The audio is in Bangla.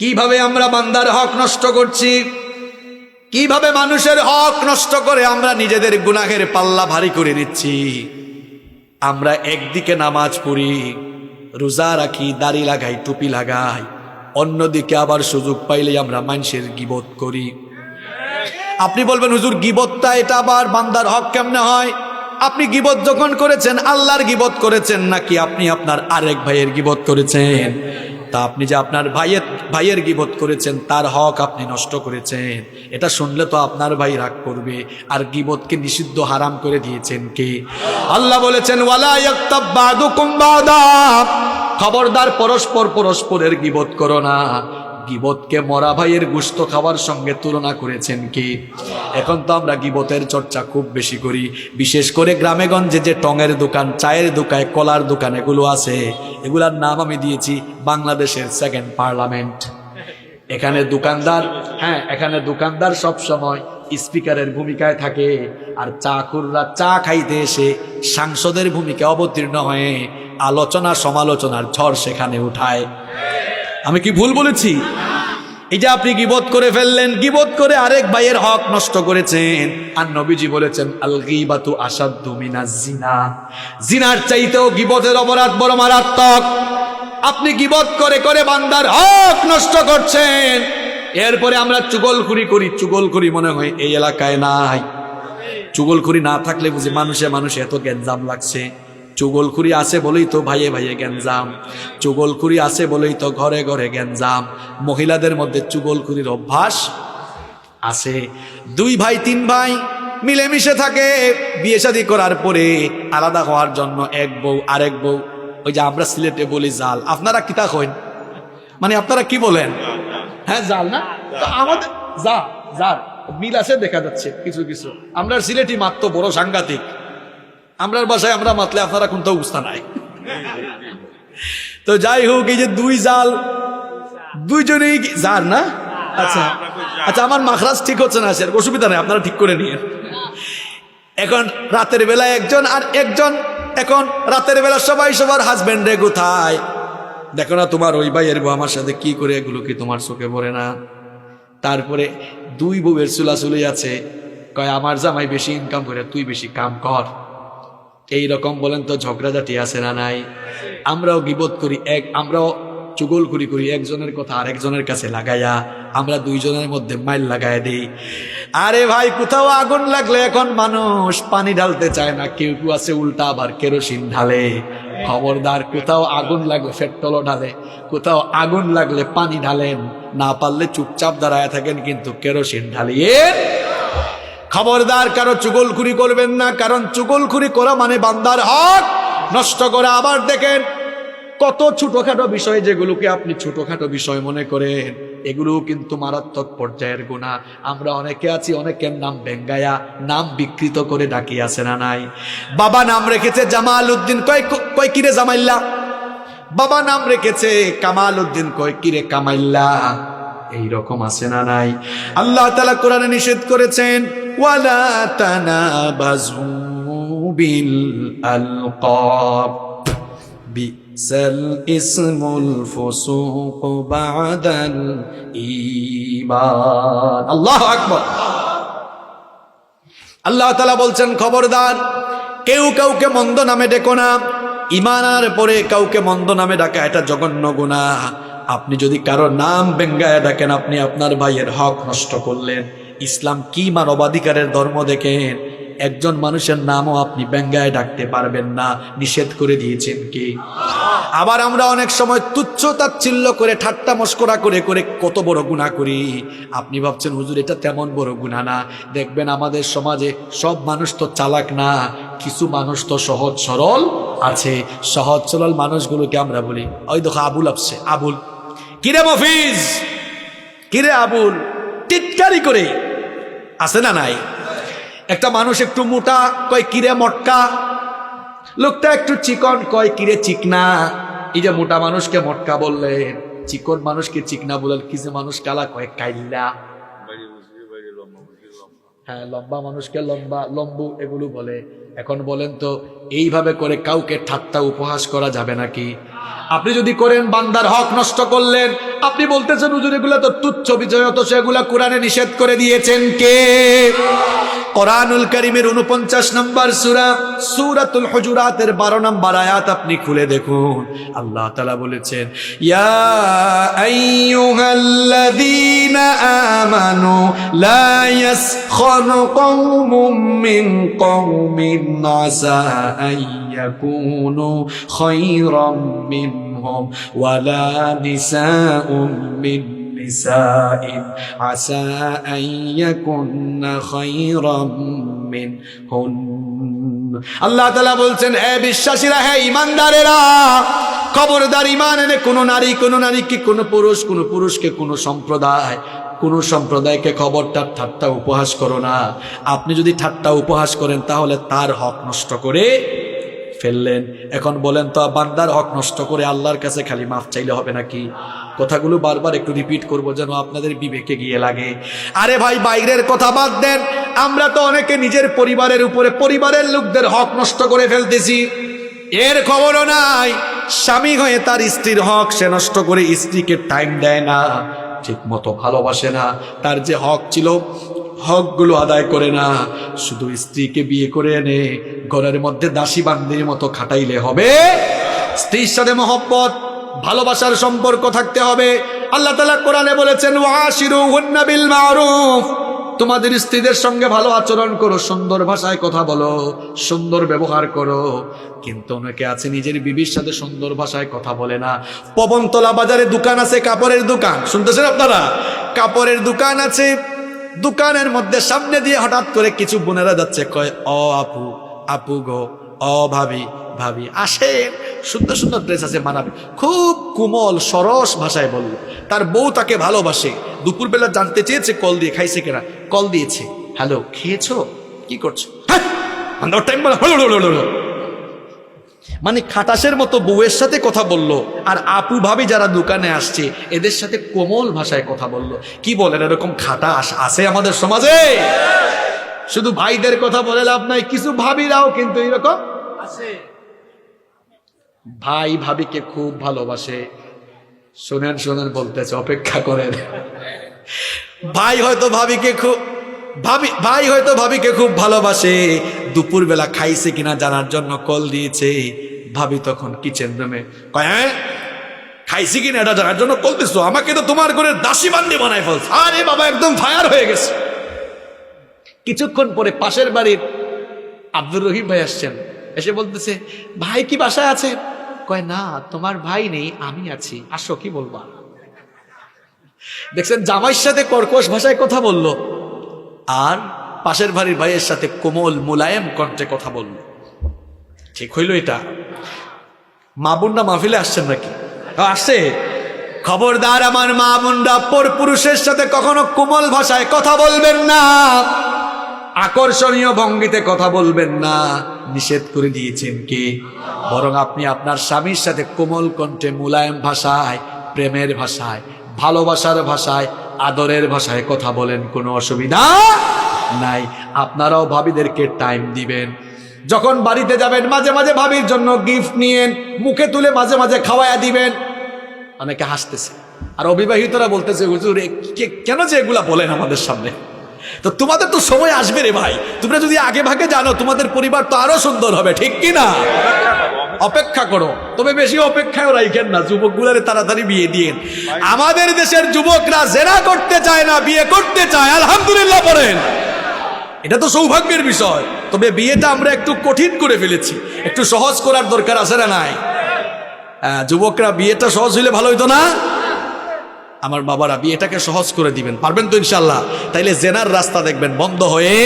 কিভাবে আমরা বান্দার হক নষ্ট করছি, কিভাবে মানুষের হক নষ্ট করে আমরা নিজেদের গুনাহের পাল্লা ভারী করে দিচ্ছি। আমরা একদিকে নামাজ পড়ি, রোজা রাখি, দাড়ি লাগাই, টুপি লাগাই, অন্যদিকে আবার সুযোগ পাইলে আমরা মানুষের গীবত করি। আপনি বলবেন হুজুর গীবতটা এটা আবার বান্দার হক কেমনে হয়? আপনি গীবত যখন করেছেন আল্লাহর গীবত করেছেন নাকি আপনি আপনার আরেক ভাইয়ের গীবত করেছেন? তা আপনি যে আপনার ভাইয়ের গীবত করেছেন তার হক আপনি নষ্ট করেছেন। এটা শুনলে তো আপনার ভাই রাগ করবে। আর গীবতকে নিষিদ্ধ হারাম করে দিয়েছেন কে? আল্লাহ বলেছেন ওয়ালা ইয়াক্তাব বাদুকুম বাদা, খবরদার পরস্পরের গীবত করো না। গীবতকে মরা ভাইয়ের গোশত খাওয়ার সঙ্গে তুলনা করেছেন কি? এখন তো আমরা গীবতের চর্চা খুব বেশি করি, বিশেষ করে গ্রামে গঞ্জে যে টঙের দোকান, চায়ের দোকান, কলার দোকান এগুলো আছে, এগুলার নাম আমি দিয়েছি বাংলাদেশের সেকেন্ড পার্লামেন্ট। এখানে দোকানদার সব সময় স্পিকারের ভূমিকায় থাকে, আর চাকুররা চা খাইতে এসে সাংসদের ভূমিকা অবতীর্ণ হয়ে আলোচনা সমালোচনার ঝড় সেখানে উঠায়। আমি কি ভুল বলেছি? এই যে আপনি গীবত করে ফেললেন, গীবত করে আরেক ভাইয়ের হক নষ্ট করেছেন। আর নবীজি বলেছেন আল গীবাতু আশাদ্দু মিনাজ জিনা, জিনার চাইতেও গীবতের অপরাধ বড় মারাত্মক। আপনি গীবত করে করে বান্দার হক নষ্ট করছেন। এরপরে আমরা চুগলখুরি করি, চুগলখুরি মনে হয় এই এলাকায় নাই। চুগলখুরি না থাকলে বুঝি মানুষে এত গ্যাঞ্জাম লাগছে। চুগলখুরি আছে বলেই তো ভাইয়ে ভাইয়ে গ্যাঞ্জাম, চুগলখুরি আছে বলেই তো ঘরে ঘরে গ্যাঞ্জাম। মহিলাদের মধ্যে চুগলখুরির অভ্যাস আছে। 2 ভাই 3 ভাই মিলেমিশে থাকে, বিয়ে শাদী করার পরে আলাদা হওয়ার জন্য এক বউ আরেক বউ, ওই যে আমরা সিলেটে বলি জাল, আপনারা কিতা কইন? মানে আপনারা কি বলেন? হ্যাঁ জাল না? তো আমাদের জাল মিল আছে দেখা যাচ্ছে কিছু কিছু। আমরা সিলেটি মাত্র বড় সাংঘাতিক, আমরার বাসায় আমরা মাতলে আপনারা কোন তো অবস্থা নাই। তো যাই হোক, এই যে 2 জাল, দুইজনেই জাল না? আচ্ছা আচ্ছা, আমার মাখরাজ ঠিক হচ্ছে না, স্যার অসুবিধা নেই, আপনারা ঠিক করে নিয়েন। এখন রাতের বেলা একজন আর একজন, এখন রাতের বেলা সবাই সবার হাজবেন্ড রে কোথায় দেখো না, তোমার ওই ভাইয়ের বউ আমার সাথে কি করে, এগুলো কি তোমার চোখে পড়ে না? তারপরে 2 বউয়ের চুলাচুলি আছে, কয় আমার জামাই বেশি ইনকাম করে, তুই বেশি কাম কর। এইরকম বলেন তো ঝগড়াঝাটি আছে না নাই? আমরাও গীবত করি, আমরাও চুগলখুরি করি, একজনের কথা আরেকজনের কাছে লাগাইয়া আমরা 2 জনের মধ্যে মাইল লাগাইয়া দিই। আরে ভাই, কোথাও আগুন লাগলে এখন মানুষ পানি ঢালতে চায় না, কেউ কেউ আছে উল্টা আবার কেরোসিন ঢালে। খবরদার, কোথাও আগুন লাগলে পেট্রোলও ঢালে, কোথাও আগুন লাগলে পানি ঢালেন, না পারলে চুপচাপ দাঁড়ায় থাকেন, কিন্তু কেরোসিন ঢালিয়ে খবরদার কারো চুগলখুরি করবেন না, কারণ চুগলখুরি করা মানে বান্দার হক নষ্ট করা। আবার দেখেন কত ছোটখাটো বিষয়, যেগুলোকে আপনি ছোটখাটো বিষয় মনে করেন, এগুলো কিন্তু মারাত্মক পর্যায়ের গুনাহ। আমরা অনেকে আছি অনেকের নাম বেঙ্গায়া, নাম বিকৃত করে ডাকি, আছে না নাই? বাবা নাম রেখেছে জামাল উদ্দিন, কয় কিরে জামাইল্লা। বাবা নাম রেখেছে কামাল উদ্দিন, কয় কিরে কামাইল্লা। এইরকম আছে না নাই? আল্লাহ তাআলা কোরআনে নিষেধ করেছেন ওয়ালা তানাবাজু বিল আলকাব বিসাল ইসমুল ফুসুক বাদাল ঈমান। আল্লাহু আকবার। আল্লাহ তাআলা বলছেন খবরদার কেউ কাউকে মন্দ নামে ডেকো না। ঈমান আনার পরে কাউকে মন্দ নামে ডাকা এটা জঘন্য গুনাহ। আপনি যদি কারো নাম বেঙ্গায় ডাকেন, আপনি আপনার ভাইয়ের হক নষ্ট করলেন। ইসলাম কি মানবাধিকারের ধর্ম দেখেন, একজন মানুষের নামও আপনি বেঙ্গায় ডাকতে পারবেন না, নিষেধ করে দিয়েছেন কি? আবার আমরা অনেক সময় তুচ্ছ তাচ্ছিল্য করে ঠাট্টা মস্করা করে করে কত বড় গুনাহ করি। আপনি ভাবছেন হুজুর এটা তেমন বড় গুনাহ না। দেখবেন আমাদের সমাজে সব মানুষ তো চালাক না, কিছু মানুষ তো সহজ সরল আছে। সহজ সরল মানুষগুলোকে আমরা বলি, ওই দেখো আবুল আসছে, আবুল কিরে মফিজ, কিরে আবুল, টিটকারি করে, আছে না নাই? একটা মানুষ একটু মোটা, কয় কিরে মটকা। লোকটা একটু চিকন, কয় কিরে চিকনা। এই যে মোটা মানুষকে মটকা বললেন, চিকন মানুষকে চিকনা বললেন, কিছু মানুষ কালা, কয় কাইল্লা। হ্যাঁ, লম্বা মানুষকে লম্বু এগুলো বলে। এখন বলেন তো এইভাবে করে কাউকে ঠাট্টা উপহাস করা যাবে নাকি? আপনি যদি করেন বান্দার হক নষ্ট করলেন। আপনি বলতেছেন হুজুর এগুলা তো তুচ্ছ বিষয়, অথচ এগুলা কোরআনে নিষেধ করে দিয়েছেন কে? কোরআনুল কারীমের 49 নম্বর সূরা সূরাতুল হুজুরাতের 12 নম্বর আয়াত আপনি খুলে দেখুন। আল্লাহ তাআলা বলেছেন, ইয়া আইয়ুহাল্লাযীনা আমানু লা ইয়াসখার কওমুম মিন কওমিন আসা আইয়াকুনু খায়রাম মিনহুম ওয়ালা নিসাউম মিন نساء عسى أن يكن خيرا منهن। আল্লাহ তাআলা বলছেন, হে বিশ্বাসীরা, হে ঈমানদারেরা, খবরদার ঈমান এনে কোন নারীকে, কোন পুরুষকে, কোন সম্প্রদায়কে খবরদার ঠাট্টা উপহাস করো না। আপনি যদি ঠাট্টা উপহাস করেন তাহলে তার হক নষ্ট করে ফেললেন। এখন বলেন তো, বান্দার হক নষ্ট করে আল্লাহর কাছে খালি মাফ চাইলে হবে নাকি? কথাগুলো বারবার একটু রিপিট করব যেন আপনাদের বিবেকে গিয়ে লাগে। আরে ভাই, বাইরের কথা বাদ দেন, আমরা তো অনেকে নিজের পরিবারের উপরে, পরিবারের লোকদের হক নষ্ট করে ফেলতেছি, এর খবরও নাই। স্বামী হয়ে তার স্ত্রীর হক সে নষ্ট করে, স্ত্রীকে টাইম দেয় না, ঠিক মতো ভালোবাসে না, তার যে হক ছিল হকগুলো আদায় করে না। শুধু স্ত্রীকে বিয়ে করে এনে ঘরের মধ্যে দাসী বান্দির মতো খাটাইলে হবে? স্ত্রীর সাথে মহব্বত, ভালোবাসার সম্পর্ক থাকতে হবে। আল্লাহ তাআলা কোরআনে বলেছেন, ওয়াশিরুহুন্না বিল মারুফ, তোমাদের স্ত্রীদের সঙ্গে ভালো আচরণ করো, সুন্দর ভাষায় কথা বলো, সুন্দর ব্যবহার করো। কিন্তু অনেকে আছে নিজের বিবির সাথে সুন্দর ভাষায় কথা বলে না। পবনতলা বাজারে দোকান আছে, কাপড়ের দোকান, শুনতেছেন আপনারা? কাপড়ের দোকান আছে, দোকানের মধ্যে সামনে দিয়ে হঠাৎ করে কিছু বোনেরা যাচ্ছে, কয় ও আপু, আপু গো, ও ভাবি, ভাবি আসেন, সুন্দর সুন্দর ড্রেস আছে, মানাবে। খুব কোমল সরস ভাষায় বলল। তার বউ তাকে ভালোবাসে। দুপুরবেলা জানতে চেয়েছে কল দিয়ে খাইছে কিনা, কল দিয়েছে, হ্যালো খেয়েছো, কি করছো, মানে খাটাসের মতো বউয়ের সাথে কথা বলল। আর আপু ভাবি যারা দোকানে আসছে এদের সাথে কোমল ভাষায় কথা বলল। কি বলেন, এরকম খাটাস আছে আমাদের সমাজে? শুধু ভাইদের কথা বলে লাভ নাই, কিছু ভাবিরাও কিন্তু এরকম আছে। ভাই ভাবিকে খুব ভালোবাসে। শোনেন বলতেছে, অপেক্ষা করেন। ভাই হয়তো ভাবিকে খুব ভালোবাসে। দুপুরবেলা খাইছে কিনা জানার জন্য কল দিয়েছে। ভাবি তখন কিচেন রুমে, কয় হ্যাঁ খাইছি কিনা এটা জানার জন্য কল দিছো, আমাকে তো তোমার ঘরের দাসী বান্দি বানায় ফেলছ। আরে বাবা, একদম ফায়ার হয়ে গেছে। কিছুক্ষণ পরে পাশের বাড়ির আব্দুর রহিম ভাই আসছেন, এসে বলতেছে, ভাই কি বাসায় আছে? কয় না, তোমার ভাই নেই, আমি আছি, আসো, কি বলবা? দেখছেন, জামাইয়ের সাথে কর্কশ ভাষায় কথা বলল, আর পাশের বাড়ির ভাইয়ের সাথে কোমল মোলায়েম কণ্ঠে কথা বলল। ঠিক হইল এটা? মা বোনরা মাহফিলে আসছেন নাকি? আসছে। খবরদার আমার মা বোনরা পর পুরুষের সাথে কখনো কোমল ভাষায় কথা বলবেন না, আকর্ষণীয় ভঙ্গিতে কথা বলবেন না। নিষেধ করে দিয়েছেন কে? বরং আপনি আপনার স্বামীর সাথে কোমল কণ্ঠে, মোলায়েম ভাষায়, প্রেমের ভাষায়, ভালোবাসার ভাষায়, আদরের ভাষায় কথা বলেন, কোনো অসুবিধা নাই। আপনারাও ভাবিদেরকে টাইম দিবেন। যখন বাড়িতে যাবেন মাঝে মাঝে ভাবির জন্য গিফট নিয়েন, মুখে তুলে মাঝে মাঝে খাওয়ায়া দিবেন। অনেকে হাসতেছে, আর অবিবাহিতরা বলতেছে, হুজুর কেন যে এগুলা বলেন আমাদের সামনে? তো তোমাদের তো সময় আসবে রে ভাই, তোমরা যদি আগে ভাগে জানো তোমাদের পরিবার তো আরো সুন্দর হবে, ঠিক কি না? অপেক্ষা করো, তবে বেশি অপেক্ষাও রাখেন না, যুবকগুলারে তাড়াতাড়ি বিয়ে দিয়েন। আমাদের দেশের যুবকরা জেনা করতে চায় না, বিয়ে করতে চায়, আলহামদুলিল্লাহ বলেন। এটা তো সৌভাগ্যের বিষয়। তবে বিয়েটা আমরা একটু কঠিন করে ফেলেছি, একটু সহজ করার দরকার আছে না নাই? যুবকরা বিয়েটা সহজ হইলে ভালো হইতো না? আমার বাবারা বিয়েটাকে সহজ করে দিবেন, পারবেন তো ইনশাল্লাহ? তাইলে জেনার রাস্তা দেখবেন বন্ধ হয়ে